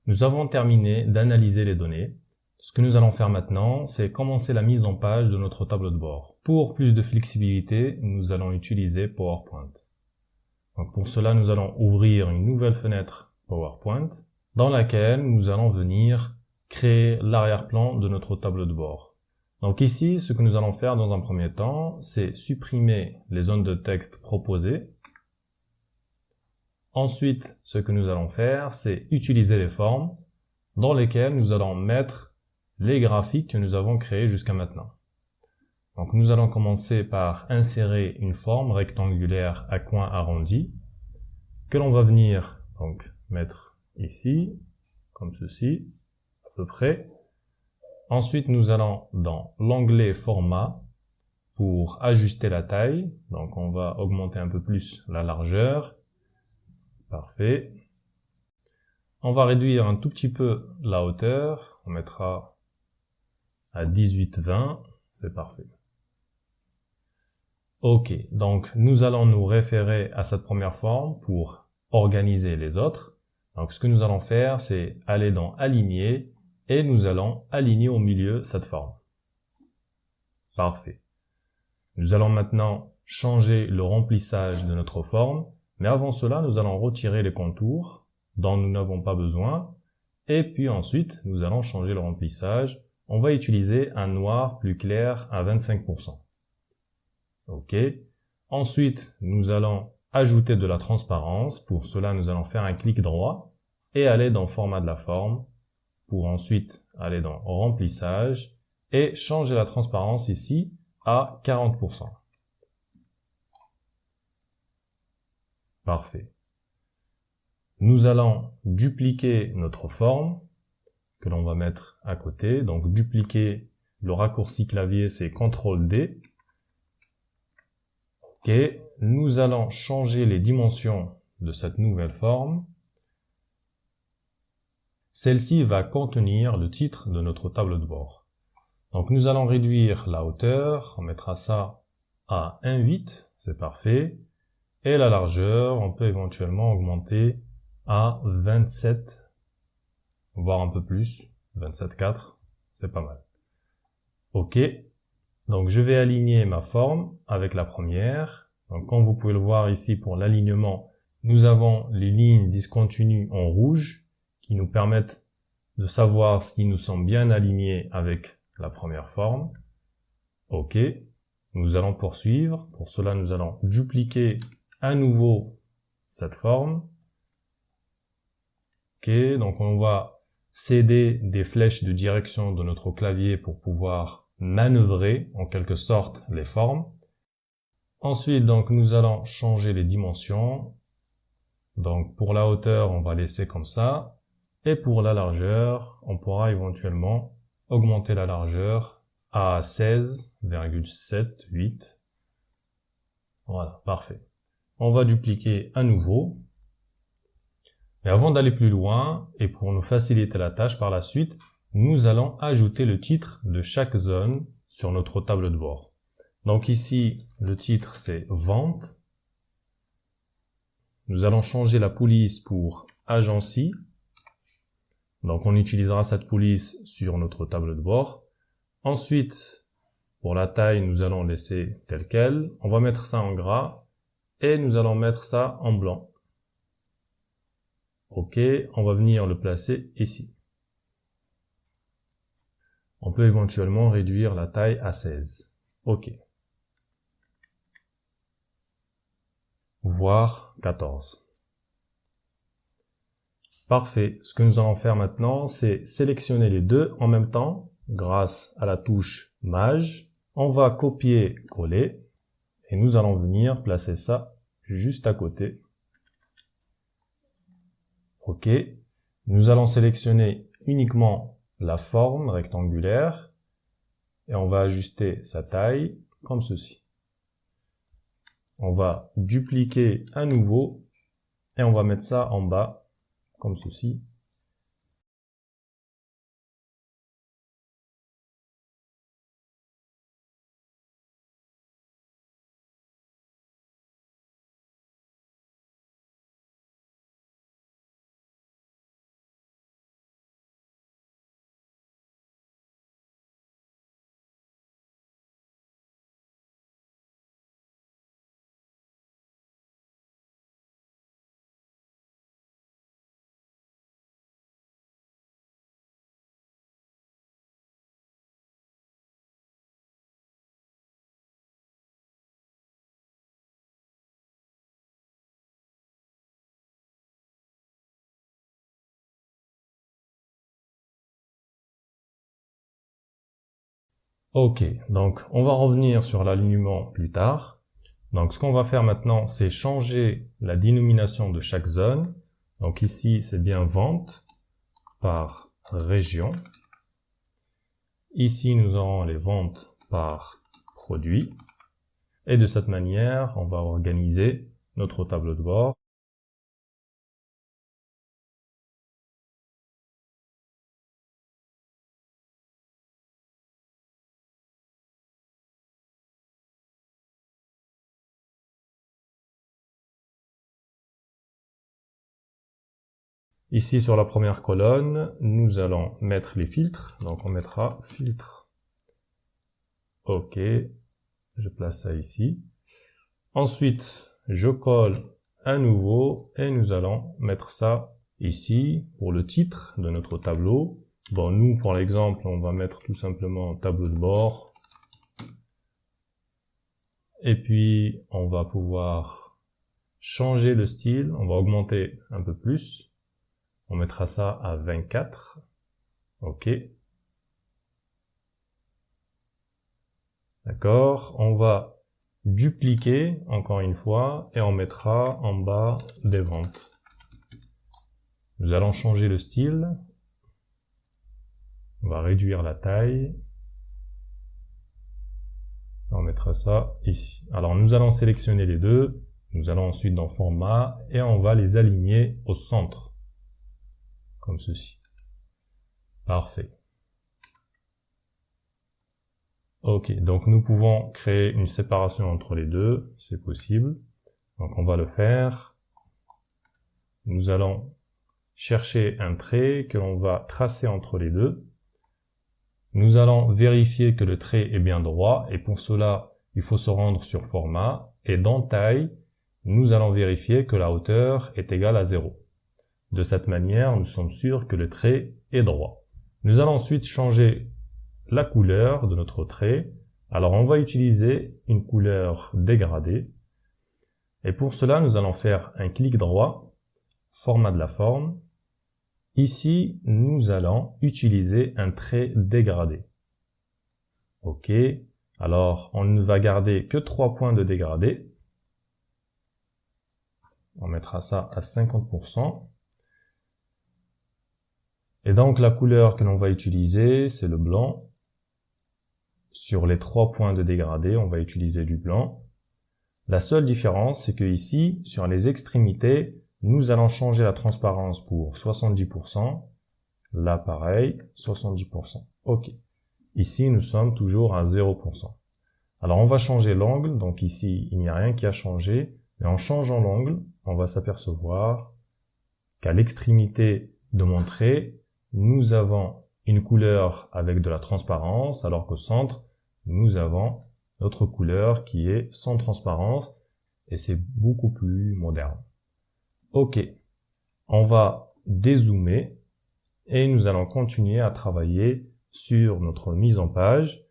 Nous avons terminé d'analyser les données. Ce que nous allons faire maintenant, c'est commencer la mise en page de notre tableau de bord. Pour plus de flexibilité, nous allons utiliser PowerPoint. Donc pour cela, nous allons ouvrir une nouvelle fenêtre PowerPoint dans laquelle nous allons venir créer l'arrière-plan de notre tableau de bord. Donc ici, ce que nous allons faire dans un premier temps, c'est supprimer les zones de texte proposées. Ensuite, ce que nous allons faire, c'est utiliser les formes dans lesquelles nous allons mettre les graphiques que nous avons créés jusqu'à maintenant. Donc nous allons commencer par insérer une forme rectangulaire à coin arrondi que l'on va venir donc mettre ici, comme ceci, à peu près. Ensuite, nous allons dans l'onglet format pour ajuster la taille. Donc on va augmenter un peu plus la largeur. Parfait. On va réduire un tout petit peu la hauteur. On mettra à 18-20. C'est parfait. Ok, donc nous allons nous référer à cette première forme pour organiser les autres. Donc ce que nous allons faire, c'est aller dans Aligner et nous allons aligner au milieu cette forme. Parfait. Nous allons maintenant changer le remplissage de notre forme, mais avant cela, nous allons retirer les contours dont nous n'avons pas besoin et puis ensuite, nous allons changer le remplissage. On va utiliser un noir plus clair à 25%. Ok. Ensuite, nous allons ajouter de la transparence. Pour cela, nous allons faire un clic droit et aller dans Format de la forme pour ensuite aller dans Remplissage et changer la transparence ici à 40%. Parfait. Nous allons dupliquer notre forme que l'on va mettre à côté. Donc, dupliquer le raccourci clavier, c'est CTRL-D. Ok, nous allons changer les dimensions de cette nouvelle forme. Celle-ci va contenir le titre de notre tableau de bord. Donc nous allons réduire la hauteur, on mettra ça à 1,8, c'est parfait. Et la largeur, on peut éventuellement augmenter à 27, voire un peu plus, 27,4, c'est pas mal. Ok. Donc je vais aligner ma forme avec la première. Donc comme vous pouvez le voir ici pour l'alignement, nous avons les lignes discontinues en rouge qui nous permettent de savoir si nous sommes bien alignés avec la première forme. Ok, nous allons poursuivre. Pour cela, nous allons dupliquer à nouveau cette forme. Ok, donc on va céder des flèches de direction de notre clavier pour pouvoir manœuvrer en quelque sorte les formes. Ensuite, donc, nous allons changer les dimensions. Donc, pour la hauteur, on va laisser comme ça. Et pour la largeur, on pourra éventuellement augmenter la largeur à 16,78. Voilà, parfait. On va dupliquer à nouveau. Mais avant d'aller plus loin, et pour nous faciliter la tâche par la suite, nous allons ajouter le titre de chaque zone sur notre tableau de bord. Donc ici, le titre c'est « Vente ». Nous allons changer la police pour « Agency ». Donc on utilisera cette police sur notre tableau de bord. Ensuite, pour la taille, nous allons laisser tel quel. On va mettre ça en gras et nous allons mettre ça en blanc. Ok, on va venir le placer ici. On peut éventuellement réduire la taille à 16. Ok. Voire 14. Parfait. Ce que nous allons faire maintenant, c'est sélectionner les deux en même temps grâce à la touche Maj. On va copier-coller et nous allons venir placer ça juste à côté. Ok. Nous allons sélectionner uniquement la forme rectangulaire et on va ajuster sa taille comme ceci. On va dupliquer à nouveau et on va mettre ça en bas comme ceci. Ok, donc on va revenir sur l'alignement plus tard. Donc ce qu'on va faire maintenant, c'est changer la dénomination de chaque zone. Donc ici, c'est bien vente par région. Ici, nous aurons les ventes par produit. Et de cette manière, on va organiser notre tableau de bord. Ici, sur la première colonne, nous allons mettre les filtres. Donc, on mettra filtre. OK. Je place ça ici. Ensuite, je colle un nouveau et nous allons mettre ça ici pour le titre de notre tableau. Bon, nous, pour l'exemple, on va mettre tout simplement tableau de bord. Et puis, on va pouvoir changer le style. On va augmenter un peu plus. On mettra ça à 24. OK. D'accord. On va dupliquer encore une fois et on mettra en bas des ventes. Nous allons changer le style. On va réduire la taille. On mettra ça ici. Alors nous allons sélectionner les deux. Nous allons ensuite dans format et on va les aligner au centre. Comme ceci. Parfait. Ok, donc nous pouvons créer une séparation entre les deux, c'est possible. Donc on va le faire. Nous allons chercher un trait que l'on va tracer entre les deux. Nous allons vérifier que le trait est bien droit et pour cela, il faut se rendre sur format et dans taille, nous allons vérifier que la hauteur est égale à 0. De cette manière, nous sommes sûrs que le trait est droit. Nous allons ensuite changer la couleur de notre trait. Alors on va utiliser une couleur dégradée. Et pour cela, nous allons faire un clic droit, format de la forme. Ici, nous allons utiliser un trait dégradé. OK. Alors, on ne va garder que 3 points de dégradé. On mettra ça à 50%. Et donc, la couleur que l'on va utiliser, c'est le blanc. Sur les 3 points de dégradé, on va utiliser du blanc. La seule différence, c'est que ici, sur les extrémités, nous allons changer la transparence pour 70%. Là, pareil, 70%. OK. Ici, nous sommes toujours à 0%. Alors, on va changer l'angle. Donc ici, il n'y a rien qui a changé. Mais en changeant l'angle, on va s'apercevoir qu'à l'extrémité de mon trait, nous avons une couleur avec de la transparence, alors qu'au centre, nous avons notre couleur qui est sans transparence. Et c'est beaucoup plus moderne. OK. On va dézoomer et nous allons continuer à travailler sur notre mise en page.